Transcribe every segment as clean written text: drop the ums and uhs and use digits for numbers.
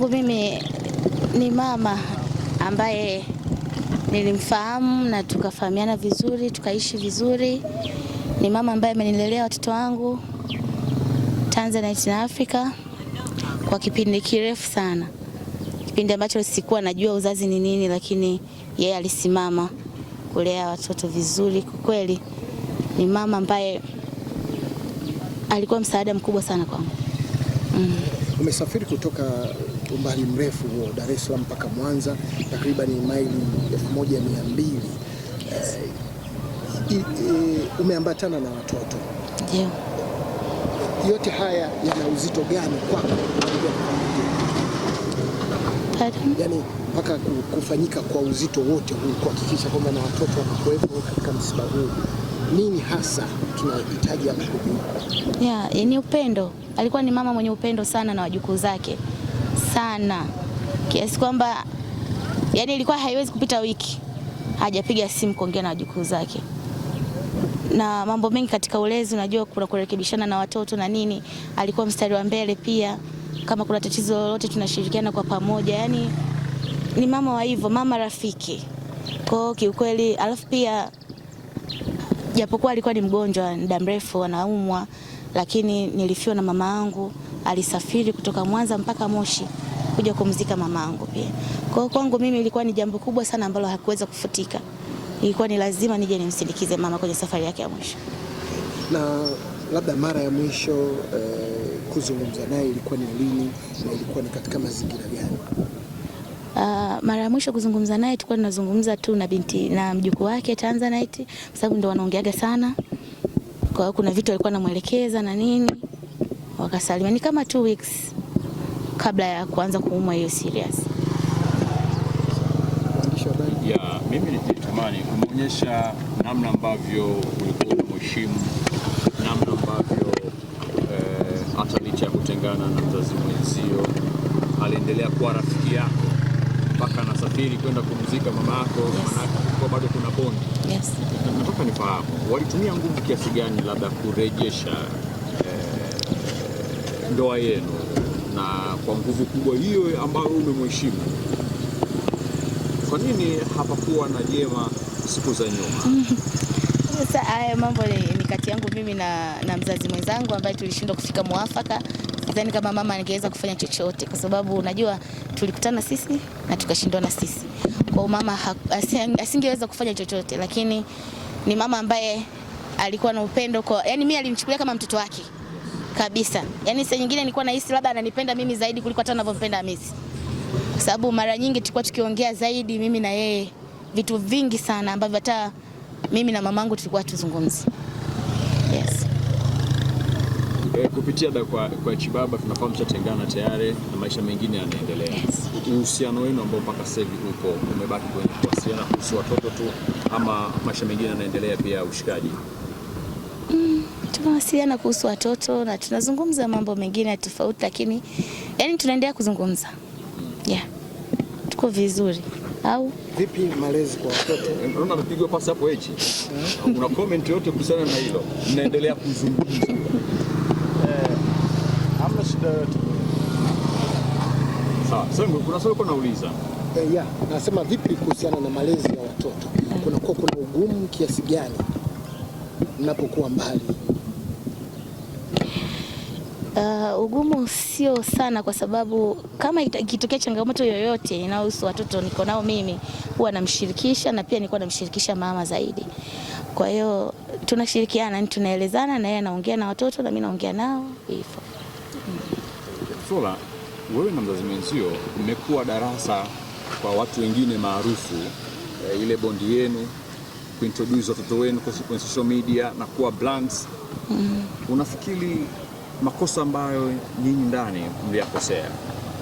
Kwangu mimi ni mama ambaye nilimfahamu na tukafahamiana vizuri, tukaishi vizuri. Ni mama ambaye amenilelea watoto wangu Tanzanite na Afrika kwa kipindi kirefu sana. Kipindi ambacho sikuwa najua uzazi ni nini, lakini yeye alisimama kulea watoto vizuri. Kwa kweli ni mama ambaye alikuwa msaada mkubwa sana kwangu. Umesafiri kutoka umbali mrefu huo Dar es Salaam mpaka Mwanza, takriban maili 1200. Umeambatana na watoto. Ndio. Yote haya yana uzito gani kwako? Yaani mpaka kufanyika kwa uzito wote huu kuhakikisha kwamba na watoto wanakuwepo katika msiba huu. Nini hasa tunahitaji hapa kujua? Ni upendo. Alikuwa ni mama mwenye upendo sana na wajukuu zake. Sana. Kiasi kwamba ilikuwa haiwezi kupita wiki hajapiga simu kuongea na wajukuu zake. Na mambo mengi katika ulezi, unajua kuna kurekebishana na watoto na nini, alikuwa mstari wa mbele pia. Kama kuna tatizo lolote tunashirikiana kwa pamoja. Ni mama wa hivyo, mama rafiki. Kwa kiukweli, alafu pia japokuwa alikuwa ni mgonjwa muda mrefu anaumwa, lakini nilifiwa na mama yangu. Alisafiri kutoka Mwanza mpaka Moshi kuja kumzika mama yangu pia. Kwa kwangu mimi ilikuwa ni jambo kubwa sana ambalo hakuweza kufutika. Ilikuwa ni lazima nije nimsindikize mama kwenye safari yake ya mwisho. Na labda mara ya mwisho kuzungumza naye ilikuwa ni lini na ilikuwa ni katika mazingira gani? Mara ya mwisho kuzungumza naye tulikuwa tunazungumza tu na mjukuu wake Tanzanite, kwa sababu ndio wanaongeaga sana. Kwa hiyo kuna vitu alikuwa anamuelekeza na nini. Wakasalimia ni kama 2 weeks kabla ya kuanza kuumwa hiyo serious. Mimi nilitamani kumuonyesha namna ambavyo ulikuwa unamheshimu, namna ambavyo hata licha ya kutengana na mzazi mwenzio aliendelea kuwa rafiki yako mpaka anasafiri kwenda kumzika mama yako. Maana kwa bado kuna bondi. Yes. Nataka nifahamu walitumia nguvu kiasi gani labda kurejesha ndoa yenu, na kwa nguvu kubwa hiyo ambayo umemheshimu, kwa nini hapakuwa na jema siku za nyuma? Sasa haya mambo ni kati yangu mimi na mzazi mwenzangu ambaye tulishindwa kufika muafaka. Sidhani kama mama angeweza kufanya chochote, kwa sababu unajua tulikutana sisi na tukashindana sisi. Kwa mama asingeweza kufanya chochote, lakini ni mama ambaye alikuwa na upendo mimi alimchukulia kama mtoto wake kabisa. Saa nyingine nilikuwa nahisi labda ananipenda mimi zaidi kuliko hata anavyompenda Hamisi. Kwa sababu mara nyingi tulikuwa tukiongea zaidi mimi na yeye vitu vingi sana ambavyo hata mimi na mamangu tulikuwa tuzungumzi. Yes. Kupitia kwa Chibaba tunafahamu mshatengana tayari na maisha mengine yanaendelea. Yes. Uhusiano wenu ambao mpaka sasa hivi upo umebaki kwenye kuhusiana kuhusu watoto tu, ama maisha mengine yanaendelea pia ushikaji? Tunawasiliana kuhusu watoto na tunazungumza mambo mengine tofauti, lakini tunaendelea kuzungumza. Tuko vizuri. Au vipi malezi kwa watoto? Unaona amepigwa pasi hapo hichi. Una comment yote kuhusiana na hilo? Mnaendelea kuzungumza. Hamna shida yote. Sawa, sasa kuna swali kwa nauliza. Nasema vipi kuhusiana na malezi ya watoto? Kuna ugumu kiasi gani mnapokuwa mbali? Ugumu sio sana, kwa sababu kama ikitokea changamoto yoyote inayohusu watoto niko nao mimi, huwa namshirikisha, na pia nilikuwa namshirikisha mama zaidi. Kwa hiyo tunashirikiana, tunaelezana, na yeye anaongea na watoto na mimi naongea nao hivyo. Sola, wewe na mzazi mwenzio mmekuwa darasa kwa watu wengine maarufu, ile bondi yenu, kuintroduce watoto wenu kwa social media na kuwa brands. Unafikiri makosa ambayo nyinyi ndani mliyakosea,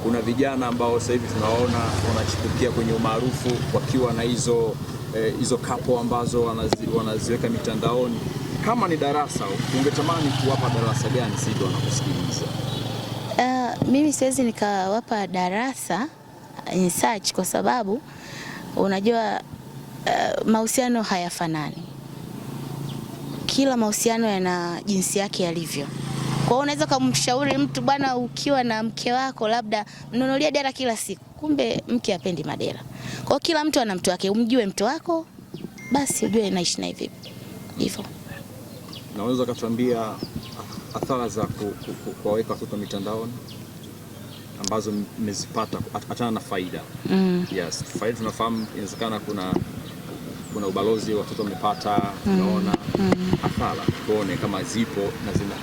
kuna vijana ambao sasa hivi tunaona wanachipukia kwenye umaarufu wakiwa na hizo kapo ambazo wanaziweka mitandaoni, kama ni darasa, ungetamani kuwapa darasa gani sisi wanakusikiliza? Mimi siwezi nikawapa darasa in search, kwa sababu unajua mahusiano hayafanani. Kila mahusiano yana jinsi yake yalivyo. hiyo unaweza kumshauri mtu, bwana, ukiwa na mke wako labda mnunulie dera kila siku, kumbe mke hapendi madera. Kwa hiyo kila mtu ana mtu wake, umjue mtu wako basi ujue naishi naye vipi. Hivyo. Na unaweza kutuambia athari za kuwaweka watoto mitandaoni ambazo mmezipata, achana na faida? Yes, faida tunafahamu, inawezekana kuna ubalozi watoto wamepata, tunaona athari tuone kama zipo na zina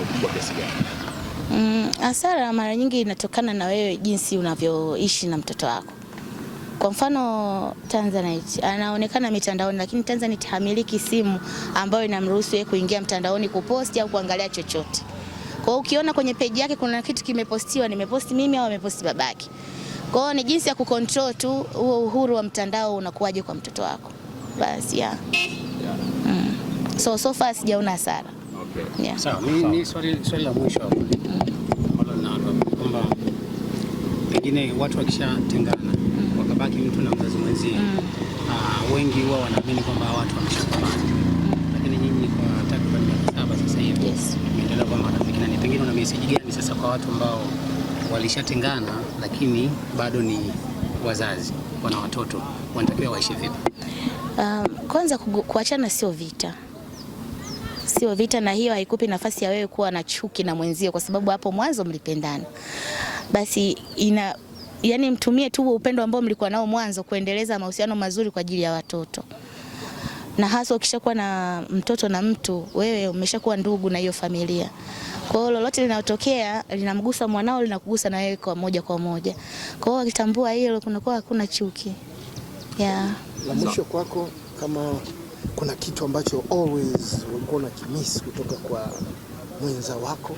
ukubwa kiasi gani. Hasara mara nyingi inatokana na wewe jinsi unavyoishi na mtoto wako. Kwa mfano Tanzanite anaonekana mitandaoni, lakini Tanzanite hamiliki simu ambayo inamruhusu yeye kuingia mtandaoni kuposti au kuangalia chochote. Kwa hiyo ukiona kwenye page yake kuna kitu kimepostiwa, nimeposti mimi au ameposti babake. Kwa hiyo ni jinsi ya kucontrol tu huo uhuru wa mtandao unakuwaje kwa mtoto wako. Basi so far sijaona hasara. Okay. Yeah. Sawa, ni swali la mwisho hapo. Kwamba pengine watu wakishatengana wakabaki mtu na mzazi mwenzie, wengi huwa wanaamini kwamba watu wameshakuana. Lakini nyinyi kwa takriban miaka 7 sasa hivi mmeendelea kuwa marafiki, na pengine una message gani sasa kwa watu ambao walishatengana lakini bado ni wazazi, wana watoto, wanatakiwa waishi vipi? Kwanza kuachana sio vita. Sio vita, na hiyo haikupi nafasi ya wewe kuwa na chuki na mwenzio, kwa sababu hapo mwanzo mlipendana. Basi yani mtumie tu upendo ambao mlikuwa nao mwanzo kuendeleza mahusiano mazuri kwa ajili ya watoto. Na hasa ukishakuwa na mtoto na mtu, wewe umeshakuwa ndugu na hiyo familia. Kwa hiyo lolote linalotokea linamgusa mwanao, linakugusa na wewe kwa moja kwa moja. Kwa hiyo ukitambua hilo, kunakuwa hakuna chuki. Yeah. La mwisho kwako, kama kuna kitu ambacho always ulikuwa unakimiss kutoka kwa mwenza wako?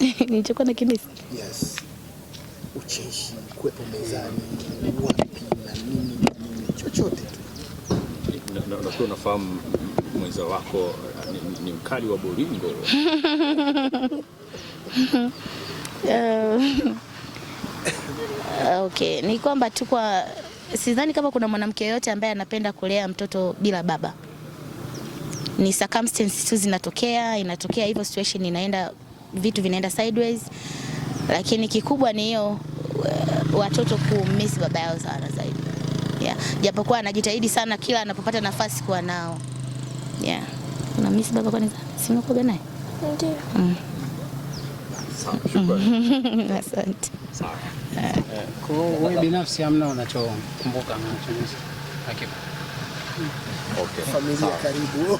Nilichokuwa nakimiss? Yes. Ucheshi, kuwepo mezani, wapi na nini, chochote tu. Na unafahamu mwenza wako ni mkali wa bolingo. Okay, ni kwamba tu sidhani kama kuna mwanamke yote ambaye anapenda kulea mtoto bila baba. Ni circumstances tu inatokea hivyo, situation vitu vinaenda sideways, lakini kikubwa ni hiyo watoto kumiss baba yao sana zaidi. Yeah, japokuwa anajitahidi sana kila anapopata nafasi kuwa nao. Yeah. Una miss baba kwani? Si unakuwa naye? Ndio. Sawa, shukrani. Asante. Sawa. Kwa wewe binafsi hamna unachokumbuka unachomiss? Okay. Familia karibu.